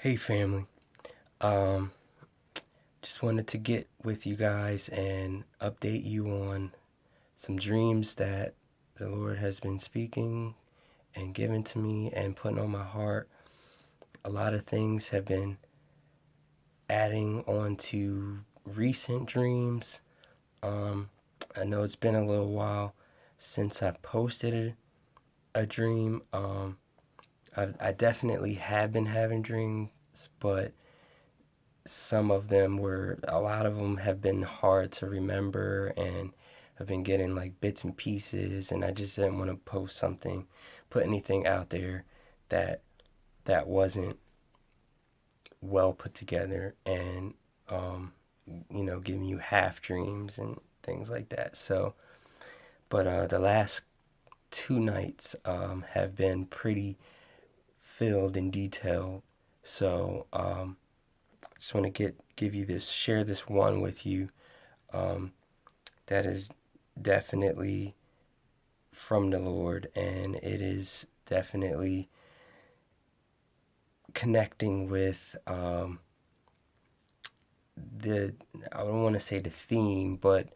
Hey family. Um, just wanted to get with you guys and update you on some dreams that the Lord has been speaking and given to me and putting on my heart. A lot of things have been adding on to recent dreams. Um, I know it's been a little while since I posted a dream. I definitely have been having dreams, but a lot of them have been hard to remember and have been getting like bits and pieces, and I just didn't want to put anything out there that wasn't well put together and giving you half dreams and things like that. So, but the last two nights have been pretty filled in detail. So, just want to share this one with you. Um, that is definitely from the Lord, and it is definitely connecting with the I don't want to say the theme, but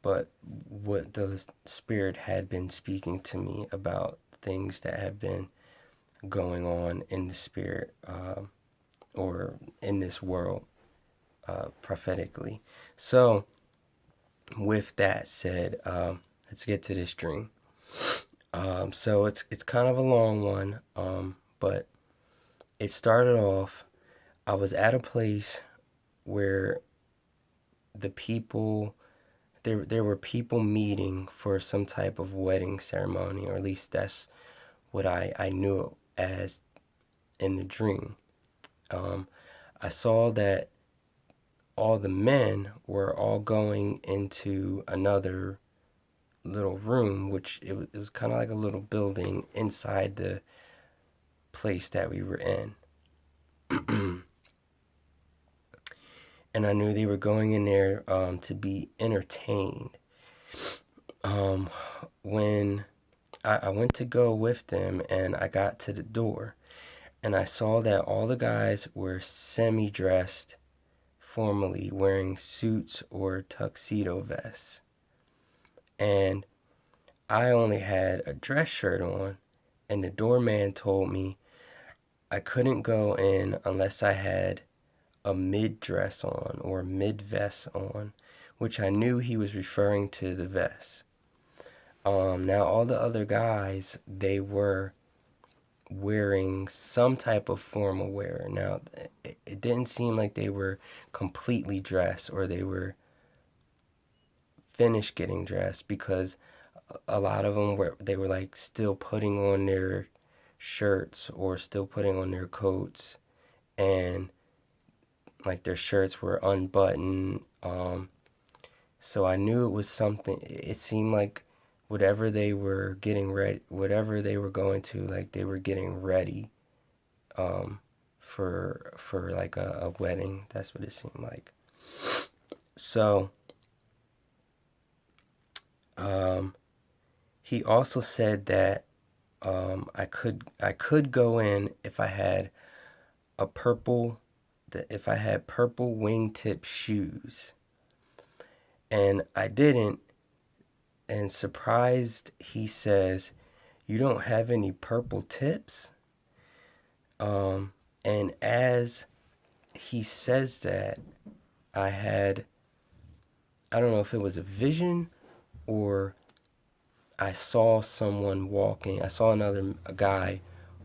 what the Spirit had been speaking to me about things that have been going on in the Spirit or in this world prophetically. So, with that said, let's get to this dream. So it's kind of a long one, but it started off. I was at a place where the people there were people meeting for some type of wedding ceremony, or at least that's what I knew it as in the dream. Um, I saw that all the men were all going into another little room, which it was kind of like a little building inside the place that we were in. And I knew they were going in there to be entertained. Um, when I went to go with them and I got to the door and I saw that all the guys were semi-dressed formally, wearing suits or tuxedo vests. And I only had a dress shirt on, and the doorman told me I couldn't go in unless I had a mid dress on or mid vest on, which I knew he was referring to the vest. Now all the other guys, they were wearing some type of formal wear. Now it didn't seem like they were completely dressed or they were finished getting dressed, because a lot of them were like still putting on their shirts or still putting on their coats, and like their shirts were unbuttoned. So I knew it was something. It seemed like whatever they were getting ready, whatever they were going to, like they were getting ready um, for like a wedding. That's what it seemed like. So um, he also said that I could go in if I had a purple if I had purple wingtip shoes, and I didn't. And surprised, he says, "You don't have any purple tips?" Um, and as he says that, I had, I don't know if it was a vision or I saw someone walking. I saw a guy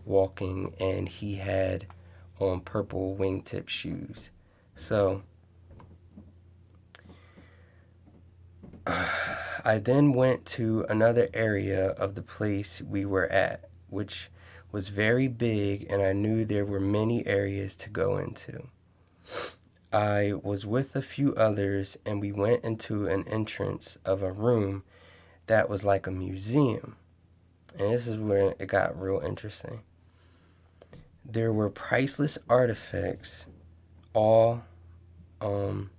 walking, and he had on purple wingtip shoes. So I then went to another area of the place we were at, which was very big, and I knew there were many areas to go into. I was with a few others, and we went into an entrance of a room that was like a museum. And this is where it got real interesting. There were priceless artifacts, all um,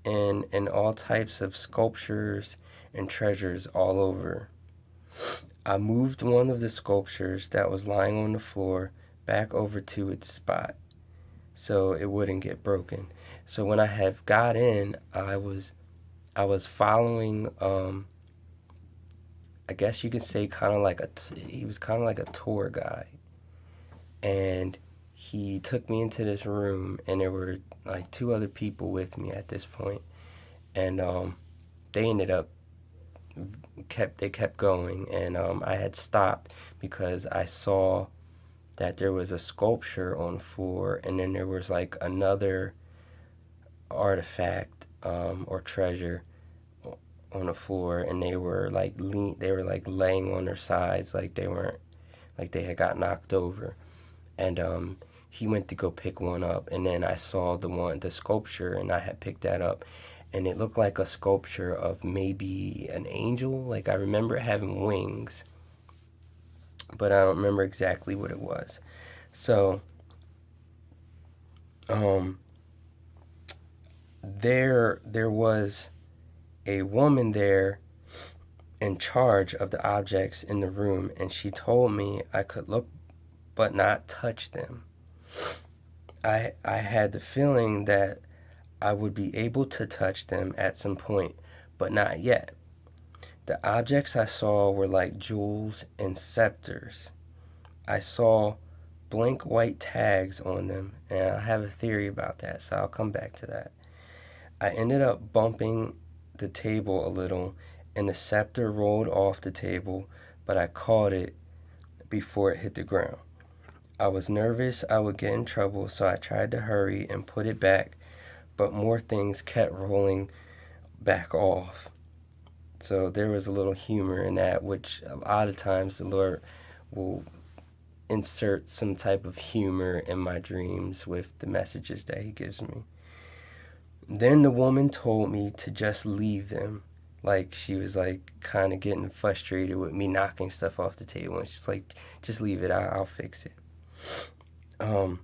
and all types of sculptures and treasures all over. I moved one of the sculptures that was lying on the floor back over to its spot. so it wouldn't get broken. So when I have got in, I was following, I guess you could say, kind of like he was kind of like a tour guide, and he took me into this room, and there were like two other people with me at this point, and they ended up kept going, and I had stopped because I saw that there was a sculpture on the floor, and then there was like another artifact, or treasure on the floor, and they were like laying on their sides, like they weren't, like they had got knocked over, and he went to go pick one up, and then I saw the sculpture, and I had picked that up, and it looked like a sculpture of maybe an angel. Like, I remember it having wings, but I don't remember exactly what it was. So um, there was a woman there in charge of the objects in the room, and she told me I could look but not touch them. I had the feeling that I would be able to touch them at some point, but not yet. The objects I saw were like jewels and scepters. I saw blank white tags on them, and I have a theory about that, so I'll come back to that. I ended up bumping the table a little, and the scepter rolled off the table, but I caught it before it hit the ground. I was nervous I would get in trouble, so I tried to hurry and put it back, but more things kept rolling back off. So there was a little humor in that, which a lot of times the Lord will insert some type of humor in my dreams with the messages that He gives me. Then the woman told me to just leave them. Like, she was like kind of getting frustrated with me knocking stuff off the table, and she's like, just leave it, I'll fix it. Um,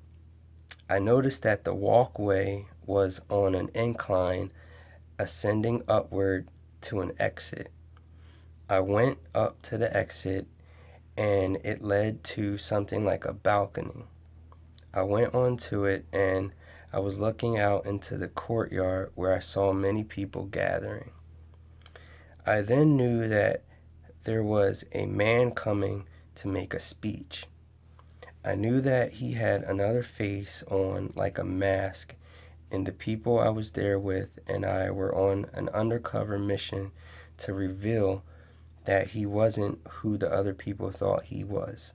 I noticed that the walkway was on an incline ascending upward to an exit. I went up to the exit, and it led to something like a balcony. I went onto it, and I was looking out into the courtyard where I saw many people gathering. I then knew that there was a man coming to make a speech. I knew that he had another face on like a mask, and the people I was there with and I were on an undercover mission to reveal that he wasn't who the other people thought he was.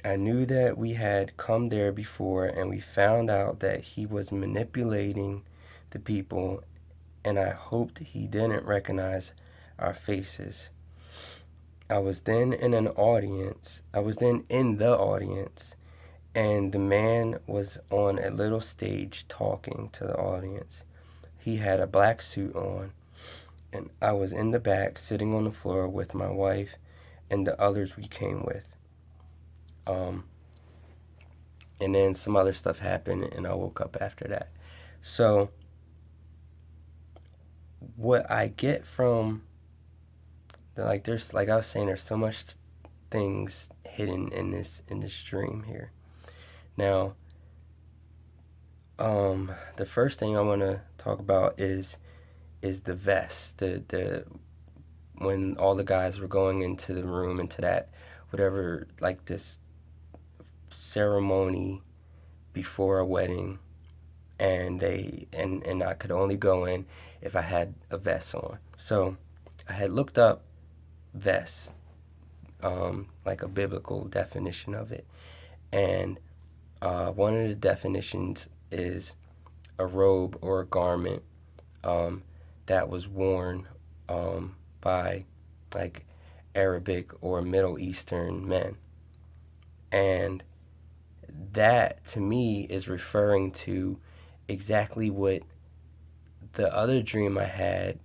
I knew that we had come there before, and we found out that he was manipulating the people, and I hoped he didn't recognize our faces. I was then in the audience, and the man was on a little stage talking to the audience. He had a black suit on, and I was in the back sitting on the floor with my wife and the others we came with. Um, and then some other stuff happened, and I woke up after that. So, what I get from, like, there's, like I was saying, there's so much things hidden in this dream here. Now, the first thing I want to talk about is the vest. The When all the guys were going into the room, into that whatever, like this ceremony before a wedding, and I could only go in if I had a vest on. So I had looked up vest, like a biblical definition of it, and one of the definitions is a robe or a garment, um, that was worn, by like Arabic or Middle Eastern men. And that to me is referring to exactly what the other dream I had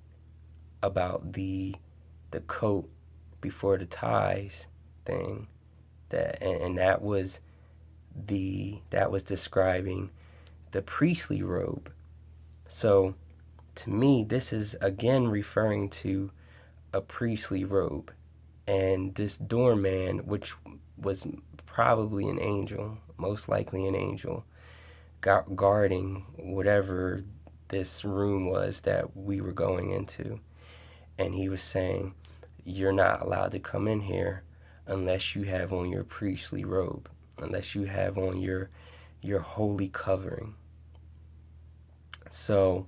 about the coat before the ties thing, and that was describing the priestly robe. So to me, this is again referring to a priestly robe, and this doorman, which was probably an angel, most likely an angel, guarding whatever this room was that we were going into. And he was saying, you're not allowed to come in here unless you have on your priestly robe, unless you have on your holy covering. So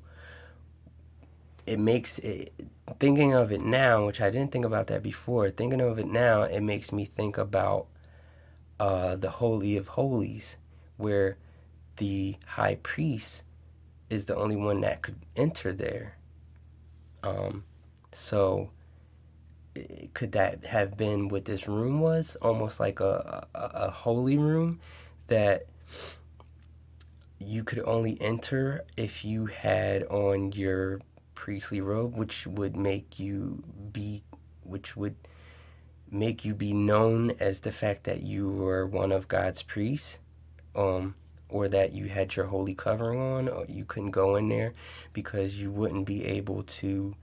it makes it, thinking of it now, which I didn't think about that before, thinking of it now, it makes me think about the Holy of Holies, where the high priest is the only one that could enter there. Um, so could that have been what this room was? Almost like a holy room that you could only enter if you had on your priestly robe, which would make you be known as the fact that you were one of God's priests, um, or that you had your holy covering on, or you couldn't go in there because you wouldn't be able to,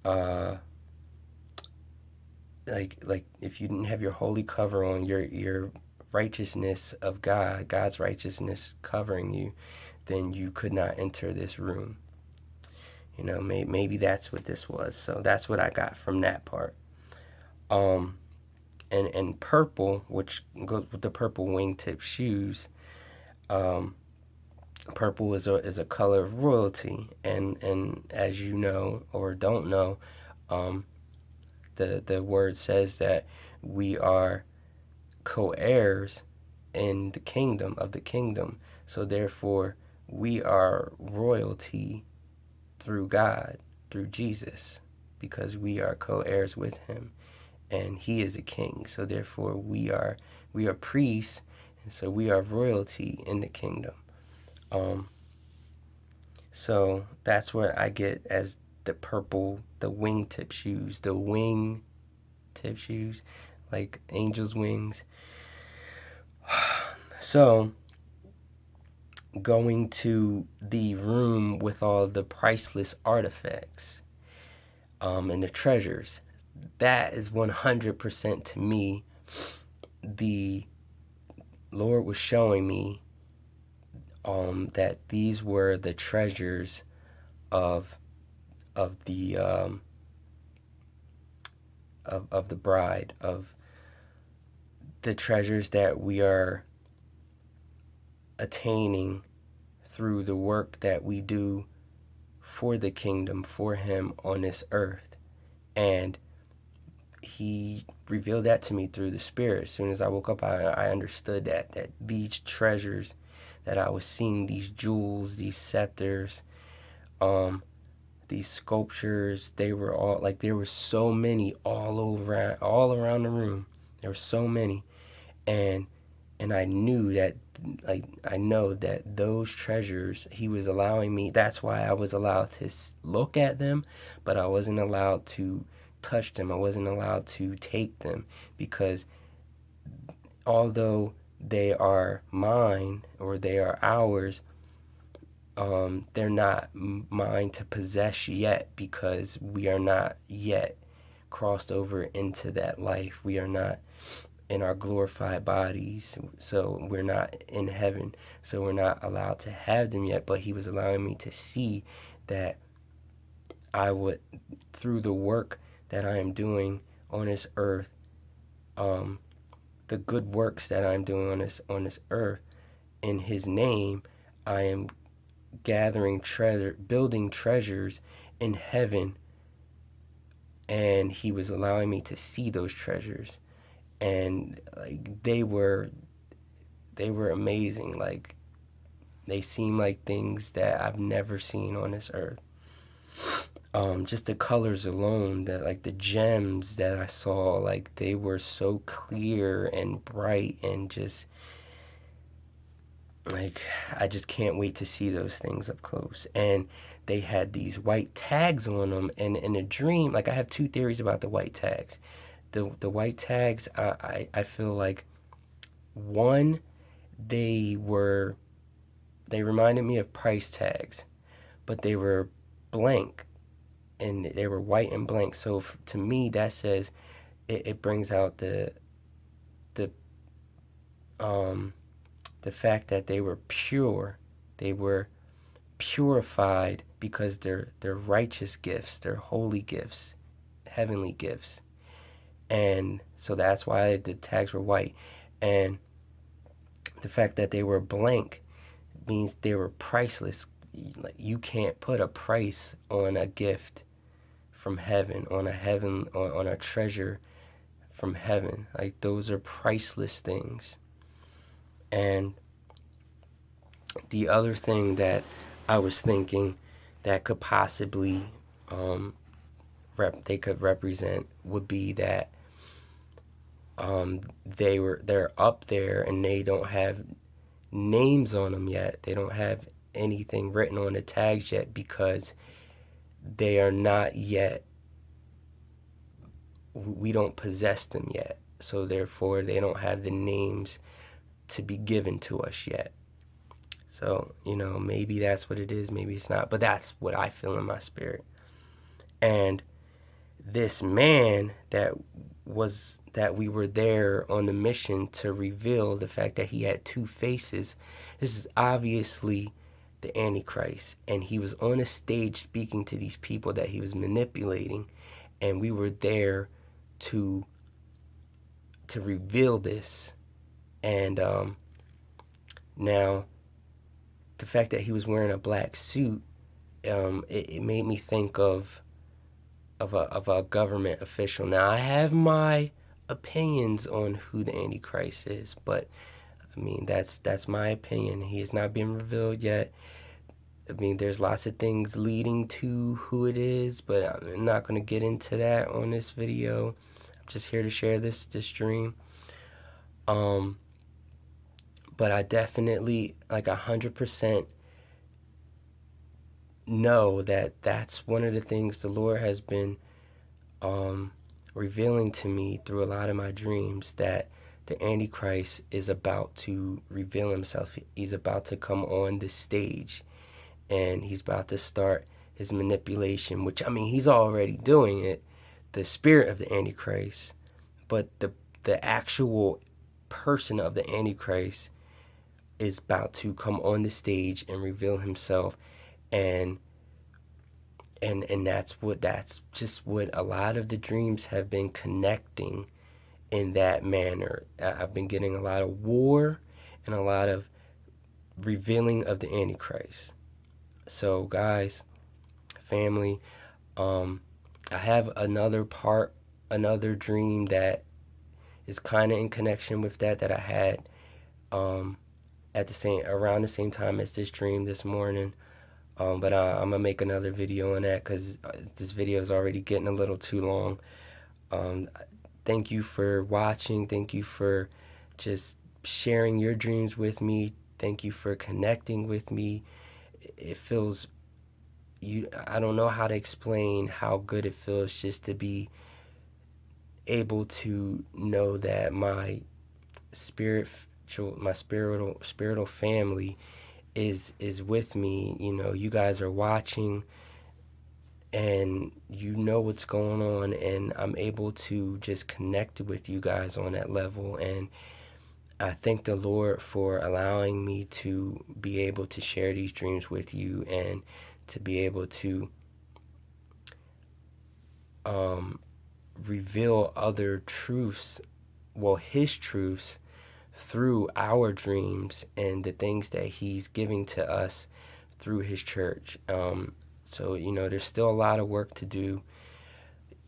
uh, like if you didn't have your holy cover on, your righteousness of God's righteousness covering you, then you could not enter this room. Maybe that's what this was. So that's what I got from that part. Um, and purple, which goes with the purple wingtip shoes. Um, Purple is a color of royalty, and as you know or don't know, um, the word says that we are co-heirs in the kingdom of the kingdom. So therefore, we are royalty through God, through Jesus, because we are co-heirs with him, and he is a king. So therefore, we are priests, and so we are royalty in the kingdom. Um, so that's what I get as the purple, the wingtip shoes, the wing tip shoes, like angels' wings. So going to the room with all the priceless artifacts, and the treasures, that is 100% to me. The Lord was showing me that these were the treasures of the of the bride, of the treasures that we are attaining through the work that we do for the kingdom, for him on this earth. And he revealed that to me through the Spirit. As soon as I woke up, I understood that these treasures that I was seeing, these jewels, these scepters, um, these sculptures, they were all like, there were so many all around the room. There were so many, and I knew that, like, I know that those treasures he was allowing me. That's why I was allowed to look at them, but I wasn't allowed to touch them. I wasn't allowed to take them, because although they are mine or they are ours, they're not mine to possess yet, because we are not yet crossed over into that life. We are not in our glorified bodies, so we're not in heaven, so we're not allowed to have them yet. But he was allowing me to see that I would, through the work that I am doing on this earth, um, the good works that I'm doing on this earth in his name, I am gathering treasure, building treasures in heaven. And he was allowing me to see those treasures, and like they were amazing. Like, they seem like things that I've never seen on this earth. Just the colors alone, that like the gems that I saw, like they were so clear and bright, and just like, I just can't wait to see those things up close. And they had these white tags on them, and in a dream, like, I have two theories about the white tags. The white tags, I feel like, one, they were they reminded me of price tags, but they were blank, and they were white and blank. So to me, that says it brings out the um the fact that they were pure, They were purified because they're righteous gifts, they're holy gifts, heavenly gifts. And so that's why the tags were white. And the fact that they were blank means they were priceless. Like, you can't put a price on a gift from heaven, on a treasure from heaven. Like, those are priceless things. And the other thing that I was thinking that could possibly they could represent would be that they're up there and they don't have names on them yet. They don't have anything written on the tags yet because they are not yet, we don't possess them yet. So therefore they don't have the names to be given to us yet. So, maybe that's what it is, maybe it's not, but that's what I feel in my spirit. And this man that we were there on the mission to reveal, the fact that he had two faces, this is obviously the Antichrist, and he was on a stage speaking to these people that he was manipulating, and we were there to reveal this. And now the fact that he was wearing a black suit, it made me think of a government official. Now, I have my opinions on who the Antichrist is, but I mean, that's my opinion. He has not been revealed yet. I mean, there's lots of things leading to who it is, but I'm not going to get into that on this video. I'm just here to share this dream. But I definitely, like, 100% know that that's one of the things the Lord has been revealing to me through a lot of my dreams, that the Antichrist is about to reveal himself. He's about to come on the stage, and he's about to start his manipulation, which, I mean, he's already doing it, the spirit of the Antichrist, but the actual person of the Antichrist is about to come on the stage and reveal himself. And that's just what a lot of the dreams have been connecting in that manner. I've been getting a lot of war and a lot of revealing of the Antichrist. So guys, family, I have another dream that is kind of in connection with that I had around the same time as this dream this morning. But I'm gonna make another video on that because this video is already getting a little too long. Thank you for watching. Thank you for just sharing your dreams with me. Thank you for connecting with me. It feels, I don't know how to explain how good it feels just to be able to know that my spiritual family is with me. You guys are watching and you know what's going on, and I'm able to just connect with you guys on that level. And I thank the Lord for allowing me to be able to share these dreams with you and to be able to reveal other truths, well, his truths, through our dreams and the things that he's giving to us through his church. So, there's still a lot of work to do.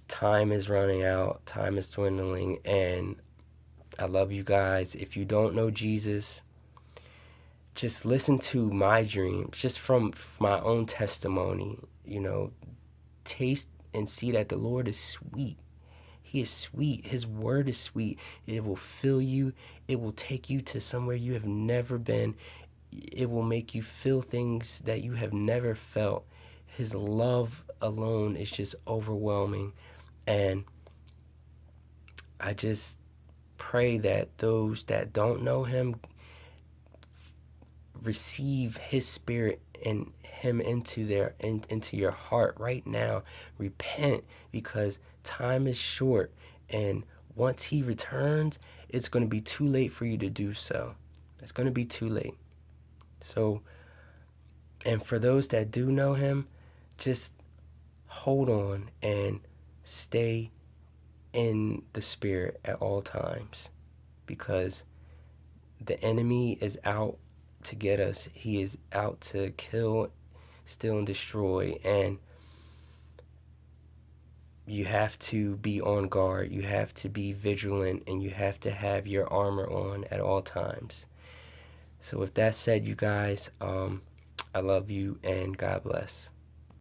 Time is running out, time is dwindling, and I love you guys. If you don't know Jesus, just listen to my dreams, just from my own testimony. Taste and see that the Lord is sweet. He is sweet. His word is sweet. It will fill you. It will take you to somewhere you have never been. It will make you feel things that you have never felt. His love alone is just overwhelming. And I just pray that those that don't know him receive his spirit and him into your heart right now. Repent, because time is short, and once he returns, it's going to be too late for you to do so. It's going to be too late. So And for those that do know him, just hold on and stay in the spirit at all times, because the enemy is out to get us. He is out to kill, steal, and destroy. And you have to be on guard. You have to be vigilant, and you have to have your armor on at all times. So with that said, you guys, I love you and God bless.